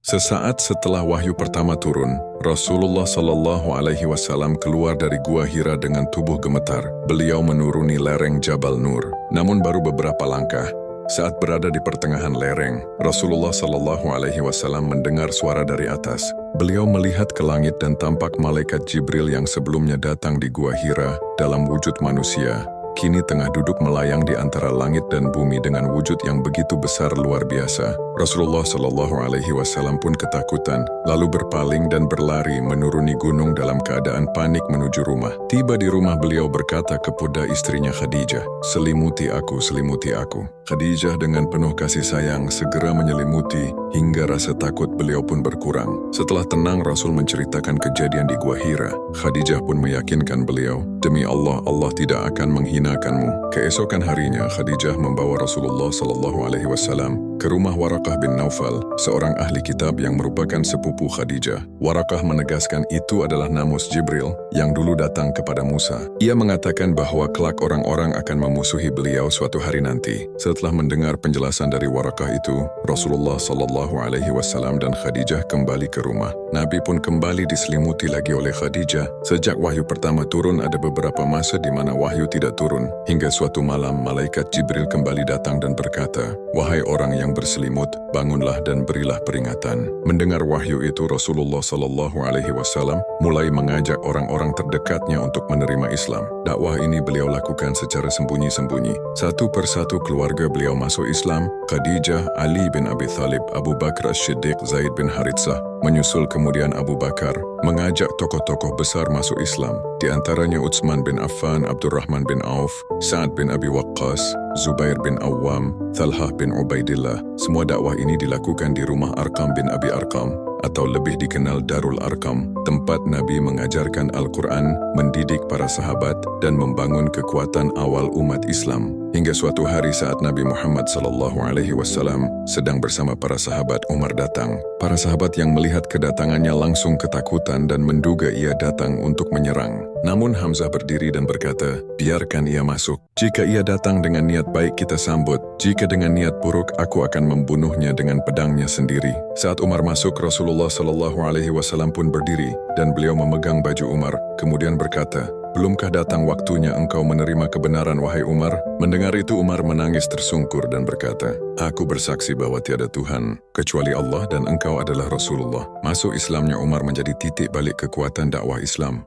Sesaat setelah wahyu pertama turun, Rasulullah Shallallahu Alaihi Wasallam keluar dari Gua Hira dengan tubuh gemetar. Beliau menuruni lereng Jabal Nur. Namun baru beberapa langkah, saat berada di pertengahan lereng, Rasulullah Shallallahu Alaihi Wasallam mendengar suara dari atas. Beliau melihat ke langit dan tampak malaikat Jibril yang sebelumnya datang di Gua Hira dalam wujud manusia, kini tengah duduk melayang di antara langit dan bumi dengan wujud yang begitu besar luar biasa. Rasulullah Shallallahu Alaihi Wasallam pun ketakutan, lalu berpaling dan berlari menuruni gunung dalam keadaan panik menuju rumah. Tiba di rumah, beliau berkata kepada istrinya Khadijah, selimuti aku, selimuti aku." Khadijah dengan penuh kasih sayang segera menyelimuti hingga rasa takut beliau pun berkurang. Setelah tenang, Rasul menceritakan kejadian di Gua Hira. Khadijah pun meyakinkan beliau, "Demi Allah, Allah tidak akan menghinakanmu." Keesokan harinya, Khadijah membawa Rasulullah Shallallahu Alaihi Wasallam ke rumah Waraqah bin Naufal, seorang ahli kitab yang merupakan sepupu Khadijah. Waraqah menegaskan itu adalah namus Jibril yang dulu datang kepada Musa. Ia mengatakan bahwa kelak orang-orang akan memusuhi beliau suatu hari nanti. Setelah mendengar penjelasan dari Waraqah itu, Rasulullah Shallallahu Alaihi Wasallam dan Khadijah kembali ke rumah. Nabi pun kembali diselimuti lagi oleh Khadijah. Sejak wahyu pertama turun, ada beberapa masa di mana wahyu tidak turun. Hingga suatu malam, malaikat Jibril kembali datang dan berkata, "Wahai orang yang berselimut, bangunlah dan berilah peringatan." Mendengar wahyu itu, Rasulullah Shallallahu Alaihi Wasallam mulai mengajak orang-orang terdekatnya untuk menerima Islam. Dakwah ini beliau lakukan secara sembunyi-sembunyi. Satu persatu keluarga beliau masuk Islam. Khadijah, Ali bin Abi Thalib, Abu Bakar As-Siddiq, Zaid bin Haritsah, menyusul kemudian Abu Bakar, mengajak tokoh-tokoh besar masuk Islam. Di antaranya Utsman bin Affan, Abdurrahman bin Auf, Sa'ad bin Abi Waqqas, Zubair bin Awam, Thalhah bin Ubaidillah. Semua dakwah ini dilakukan di rumah Arqam bin Abi Arqam, atau lebih dikenal Darul Arqam, tempat Nabi mengajarkan Al-Quran, mendidik para sahabat, dan membangun kekuatan awal umat Islam. Hingga suatu hari saat Nabi Muhammad SAW sedang bersama para sahabat, Umar datang. Para sahabat yang melihat kedatangannya langsung ketakutan dan menduga ia datang untuk menyerang. Namun Hamzah berdiri dan berkata, "Biarkan ia masuk. Jika ia datang dengan niat baik, kita sambut. Jika dengan niat buruk, aku akan membunuhnya dengan pedangnya sendiri." Saat Umar masuk, Rasulullah SAW pun berdiri dan beliau memegang baju Umar, kemudian berkata, "Belumkah datang waktunya engkau menerima kebenaran, wahai Umar?" Mendengar itu, Umar menangis tersungkur dan berkata, "Aku bersaksi bahwa tiada Tuhan kecuali Allah dan engkau adalah Rasulullah." Masuk Islamnya Umar menjadi titik balik kekuatan dakwah Islam.